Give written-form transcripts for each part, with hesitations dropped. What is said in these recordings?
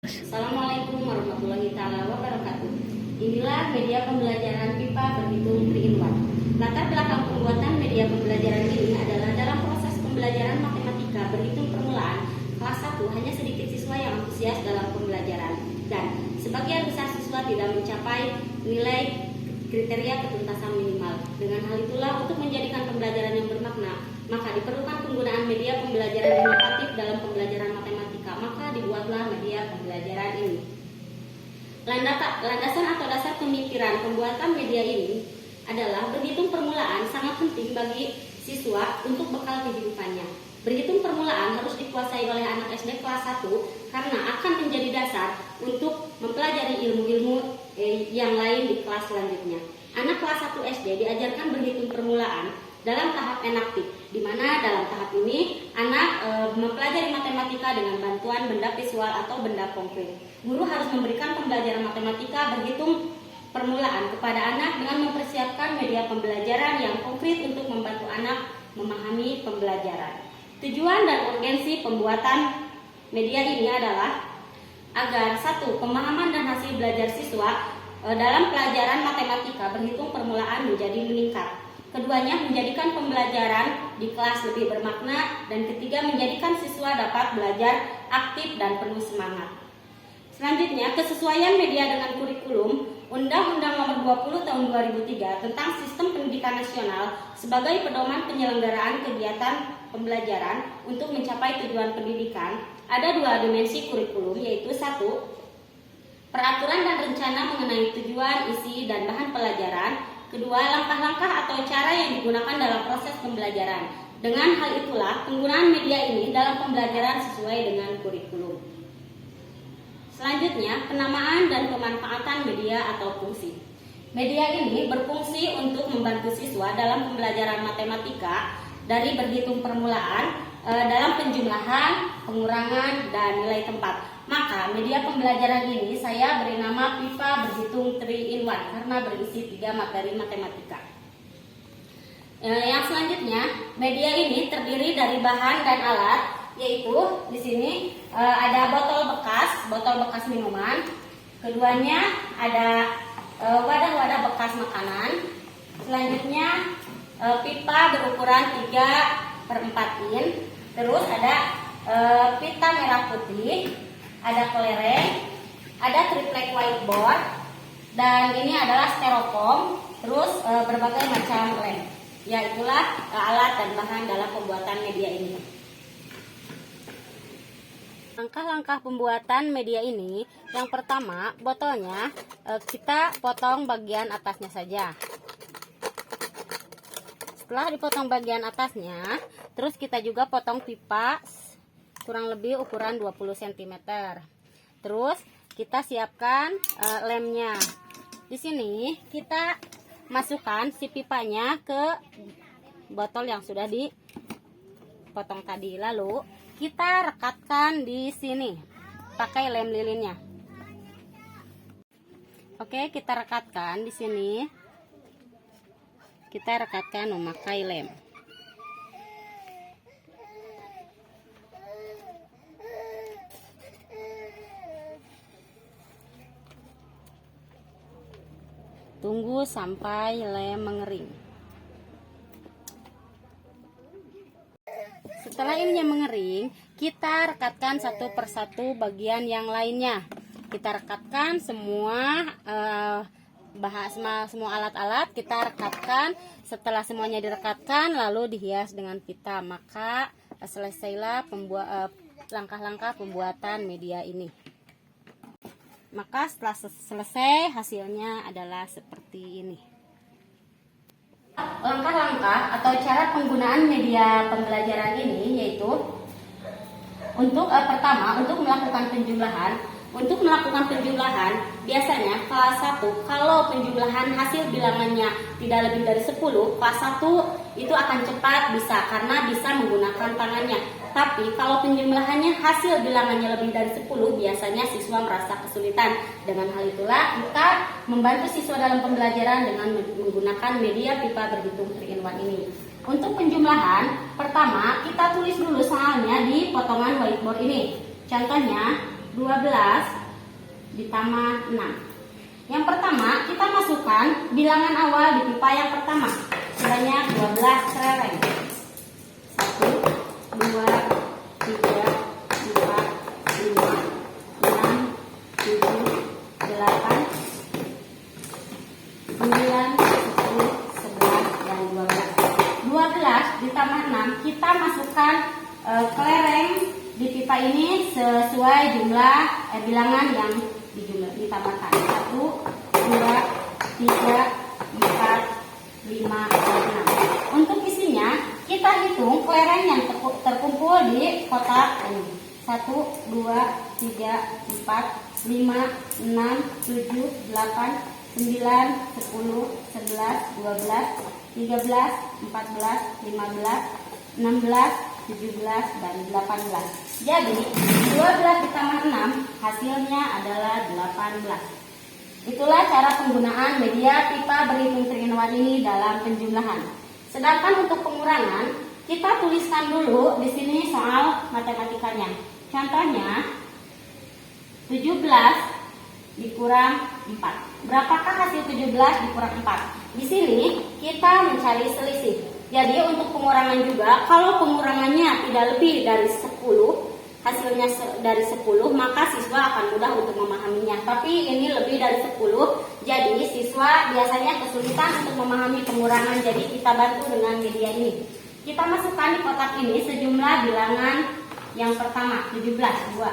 Assalamualaikum warahmatullahi wabarakatuh. Inilah media pembelajaran PIPA berhitung 3-in-1. Latar belakang pembuatan media pembelajaran ini adalah dalam proses pembelajaran matematika berhitung permulaan kelas 1 hanya sedikit siswa yang antusias dalam pembelajaran dan sebagian besar siswa tidak mencapai nilai kriteria ketuntasan minimal. Dengan hal itulah untuk menjadikan pembelajaran yang bermakna, maka diperlukan penggunaan media pembelajaran inovatif dalam pembelajaran matematika. Maka dibuatlah media pembelajaran ini. Landasan atau dasar pemikiran pembuatan media ini adalah berhitung permulaan sangat penting bagi siswa untuk bekal kehidupannya. Berhitung permulaan harus dikuasai oleh anak SD kelas 1 karena akan menjadi dasar untuk mempelajari ilmu-ilmu yang lain di kelas selanjutnya. Anak kelas 1 SD diajarkan berhitung permulaan dalam tahap enaktif, di mana dalam tahap ini anak mempelajari matematika dengan bantuan benda visual atau benda konkret. Guru harus memberikan pembelajaran matematika berhitung permulaan kepada anak dengan mempersiapkan media pembelajaran yang konkret untuk membantu anak memahami pembelajaran. Tujuan dan urgensi pembuatan media ini adalah agar 1. Pemahaman dan hasil belajar siswa dalam pelajaran matematika berhitung permulaan menjadi meningkat. Keduanya menjadikan pembelajaran di kelas lebih bermakna, dan ketiga menjadikan siswa dapat belajar aktif dan penuh semangat. Selanjutnya, kesesuaian media dengan kurikulum Undang-Undang Nomor 20 Tahun 2003 tentang Sistem Pendidikan Nasional sebagai pedoman penyelenggaraan kegiatan pembelajaran untuk mencapai tujuan pendidikan. Ada 2 dimensi kurikulum, yaitu 1. Peraturan dan rencana mengenai tujuan, isi, dan bahan pelajaran. Kedua, langkah-langkah atau cara yang digunakan dalam proses pembelajaran. Dengan hal itulah, penggunaan media ini dalam pembelajaran sesuai dengan kurikulum. Selanjutnya, penamaan dan pemanfaatan media atau fungsi. Media ini berfungsi untuk membantu siswa dalam pembelajaran matematika dari berhitung permulaan dalam penjumlahan, pengurangan, dan nilai tempat. Maka media pembelajaran ini saya beri nama PIPA berhitung 3-in-1 karena berisi 3 materi matematika. Yang selanjutnya, media ini terdiri dari bahan dan alat, yaitu di sini ada botol bekas minuman. Keduanya ada wadah-wadah bekas makanan. Selanjutnya pipa berukuran 3/4 in. Terus ada pita merah putih, ada kelereng, ada triplek whiteboard, dan ini adalah styrofoam, terus berbagai macam lem. Ya, itulah alat dan bahan dalam pembuatan media ini. Langkah-langkah pembuatan media ini, yang pertama, botolnya kita potong bagian atasnya saja. Setelah dipotong bagian atasnya, terus kita juga potong pipa kurang lebih ukuran 20 cm. Terus kita siapkan lemnya. Di sini kita masukkan si pipanya ke botol yang sudah dipotong tadi. Lalu kita rekatkan di sini pakai lem lilinnya. Oke, kita rekatkan di sini. Kita rekatkan memakai lem. Tunggu sampai lem mengering. Setelah ininya mengering, kita rekatkan satu persatu bagian yang lainnya. Kita rekatkan semua semua alat-alat, kita rekatkan. Setelah semuanya direkatkan, lalu dihias dengan pita. Maka selesailah langkah-langkah pembuatan media ini. Maka setelah selesai, hasilnya adalah seperti ini. Langkah-langkah atau cara penggunaan media pembelajaran ini yaitu pertama, untuk melakukan penjumlahan. Untuk melakukan penjumlahan, biasanya kelas 1 kalau penjumlahan hasil bilangannya tidak lebih dari 10, kelas 1 itu akan cepat bisa karena bisa menggunakan tangannya. Tapi kalau penjumlahannya hasil bilangannya lebih dari 10, biasanya siswa merasa kesulitan. Dengan hal itulah kita membantu siswa dalam pembelajaran dengan menggunakan media pipa berhitung 3-in-1 ini. Untuk penjumlahan, pertama kita tulis dulu soalnya di potongan whiteboard ini. Contohnya 12 ditambah 6. Yang pertama, kita masukkan bilangan awal di pipa yang pertama sebanyak 12 kelereng. 1, 2, 3, 4, 5, 6, 7, 8, 9, 10, 11, dan 12. 12 ditambah 6, kita masukkan kelereng di pipa ini sesuai jumlah bilangan yang ditambahkan. 1, 2, 3, 4, 5, dan 6. Untuk isinya, kita hitung kelereng yang terkumpul di kotak ini. 1, 2, 3, 4, 5, 6, 7, 8, 9, 10, 11, 12, 13, 14, 15, 16, 17, dan 18. Jadi 12 ditambah 6 hasilnya adalah 18. Itulah cara penggunaan media pipa berhitung 3-in-1 ini dalam penjumlahan. Sedangkan untuk pengurangan, kita tuliskan dulu di sini soal matematikanya. Contohnya 17 dikurang 4. Berapakah hasil 17 dikurang 4? Di sini kita mencari selisih. Jadi untuk pengurangan juga, kalau pengurangannya tidak lebih dari 10, hasilnya dari 10, maka siswa akan mudah untuk memahaminya. Tapi ini lebih dari 10, jadi siswa biasanya kesulitan untuk memahami pengurangan. Jadi kita bantu dengan media ini. Kita masukkan di kotak ini sejumlah bilangan yang pertama, 17, 2,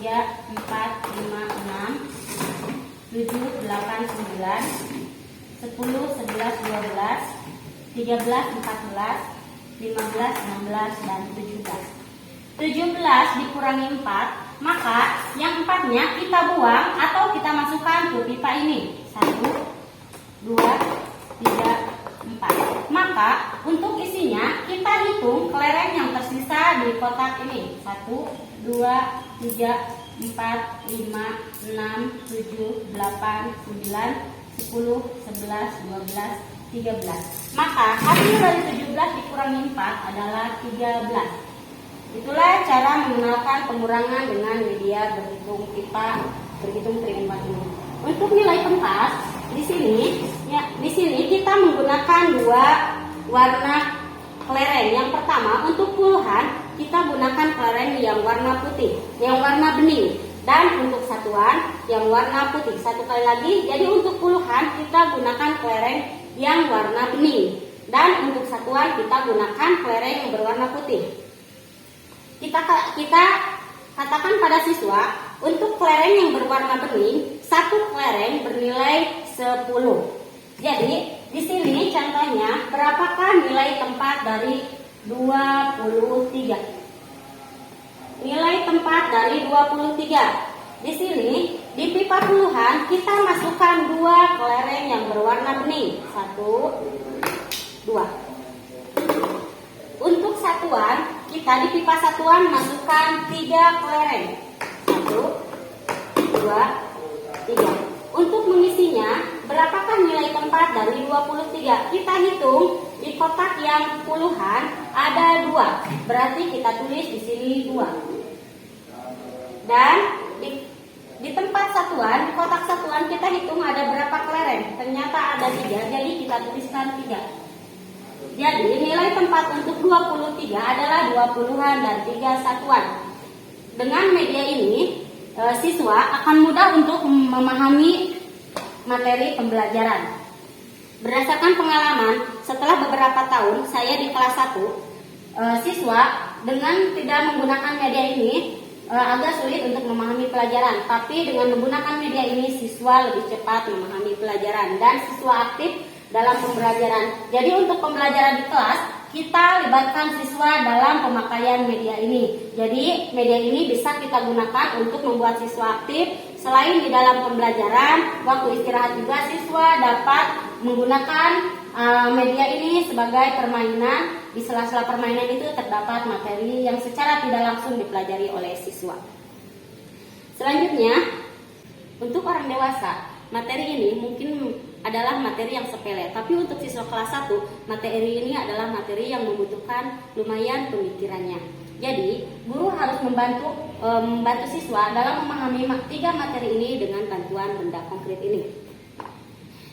3, 4, 5, 6, 7, 8, 9, 10, 11, 12, 13, 14, 15, 16, dan 17. 17 dikurangi 4, maka yang 4-nya kita buang atau kita masukkan ke pipa ini. 1, 2, 3, 4. Maka untuk isinya kita hitung kelereng yang tersisa di kotak ini. 1, 2, 3, 4, 5, 6, 7, 8, 9, 10, 11, 12, 13. Maka hasil dari 17 dikurangi 4 adalah 13. Itulah cara mengenalkan pengurangan dengan media berhitung pipa berhitung 3-in-1 ini. Untuk nilai pentas di sini kita menggunakan dua warna kelereng. Yang pertama, untuk puluhan kita gunakan kelereng yang warna putih, yang warna bening, dan untuk satuan yang warna putih. Satu kali lagi, jadi untuk puluhan kita gunakan kelereng yang warna bening, dan untuk satuan kita gunakan kelereng yang berwarna putih. Kita katakan pada siswa, untuk kelereng yang berwarna bening, satu kelereng bernilai 10. Jadi di sini contohnya, berapakah nilai tempat dari 23? Nilai tempat dari 23. Di sini di pipa puluhan kita masukkan 2 kelereng yang berwarna bening. 1, 2. Untuk satuan, kita di pipa satuan masukkan 3 kelereng. 1, 2, 3. Untuk mengisinya, berapakah nilai tempat dari 23? Kita hitung di kotak yang puluhan ada 2. Berarti kita tulis di sini 2. Dan di tempat satuan, di kotak satuan kita hitung ada berapa kelereng? Ternyata ada 3, jadi kita tuliskan 3. Jadi nilai tempat untuk 23 adalah 2 puluhan dan 3 satuan. Dengan media ini, siswa akan mudah untuk memahami materi pembelajaran. Berdasarkan pengalaman, setelah beberapa tahun saya di kelas 1, siswa dengan tidak menggunakan media ini agak sulit untuk memahami pelajaran. Tapi dengan menggunakan media ini, siswa lebih cepat memahami pelajaran dan siswa aktif dalam pembelajaran. Jadi untuk pembelajaran di kelas, kita libatkan siswa dalam pemakaian media ini. Jadi media ini bisa kita gunakan untuk membuat siswa aktif. Selain di dalam pembelajaran, waktu istirahat juga siswa dapat menggunakan media ini sebagai permainan. Di sela-sela permainan itu terdapat materi yang secara tidak langsung dipelajari oleh siswa. Selanjutnya, untuk orang dewasa, materi ini mungkin adalah materi yang sepele, tapi untuk siswa kelas 1, materi ini adalah materi yang membutuhkan lumayan pemikirannya. Jadi, guru harus membantu siswa dalam memahami 3 materi ini dengan bantuan benda konkret ini.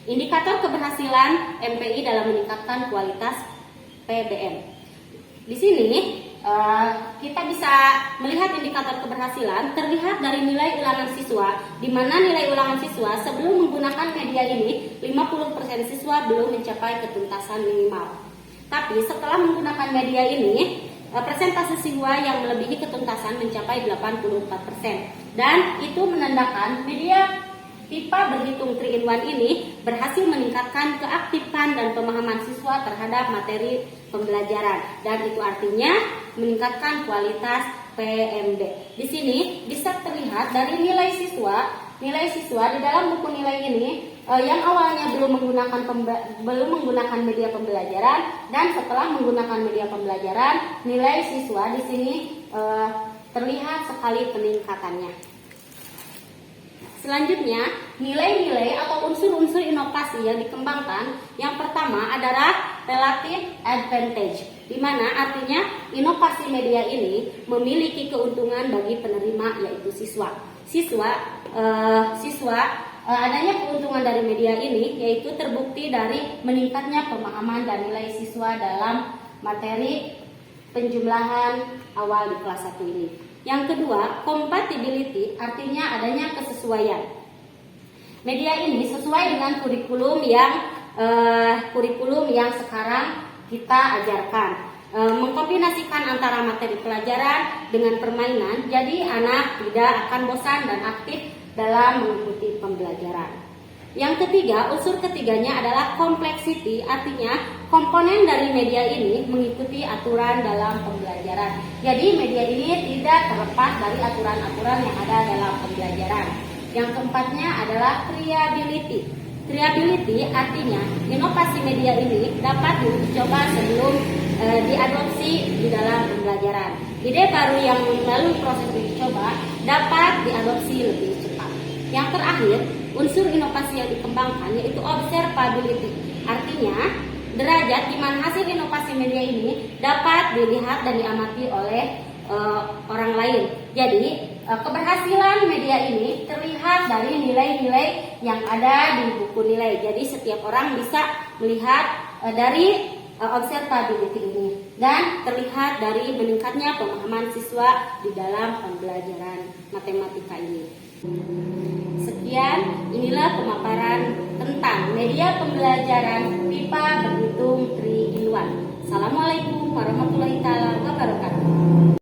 Indikator keberhasilan MPI dalam meningkatkan kualitas PBM. Di sini kita bisa melihat indikator keberhasilan terlihat dari nilai ulangan siswa, di mana nilai ulangan siswa sebelum menggunakan media ini 50% siswa belum mencapai ketuntasan minimal. Tapi setelah menggunakan media ini, persentase siswa yang melebihi ketuntasan mencapai 84%, dan itu menandakan media pipa berhitung 3-in-1 ini berhasil meningkatkan keaktifan dan pemahaman siswa terhadap materi pembelajaran, dan itu artinya meningkatkan kualitas PMB. Di sini bisa terlihat dari nilai siswa di dalam buku nilai ini yang awalnya belum menggunakan media pembelajaran, dan setelah menggunakan media pembelajaran, nilai siswa di sini terlihat sekali peningkatannya. Selanjutnya, nilai-nilai atau unsur-unsur inovasi yang dikembangkan, yang pertama adalah relative advantage, di mana artinya inovasi media ini memiliki keuntungan bagi penerima, yaitu siswa. Adanya keuntungan dari media ini yaitu terbukti dari meningkatnya pemahaman dan nilai siswa dalam materi penjumlahan awal di kelas 1 ini. Yang kedua, compatibility, artinya adanya kesesuaian. Media ini sesuai dengan kurikulum yang sekarang kita ajarkan. Mengkombinasikan antara materi pelajaran dengan permainan, jadi anak tidak akan bosan dan aktif dalam mengikuti pembelajaran. Yang ketiga, unsur ketiganya adalah complexity, artinya komponen dari media ini mengikuti aturan dalam pembelajaran. Jadi media ini tidak terlepas dari aturan-aturan yang ada dalam pembelajaran. Yang keempatnya adalah triability. Triability artinya inovasi media ini dapat dicoba sebelum diadopsi di dalam pembelajaran. Ide baru yang melalui proses uji coba dapat diadopsi lebih cepat. Yang terakhir, unsur inovasi yang dikembangkan yaitu observability, artinya derajat di mana hasil inovasi media ini dapat dilihat dan diamati oleh orang lain. Jadi keberhasilan media ini terlihat dari nilai-nilai yang ada di buku nilai. Jadi setiap orang bisa melihat dari observability ini, dan terlihat dari meningkatnya pemahaman siswa di dalam pembelajaran matematika ini. Sekian, inilah pemaparan tentang media pembelajaran pipa berhitung 3-in-1. Assalamualaikum warahmatullahi wabarakatuh.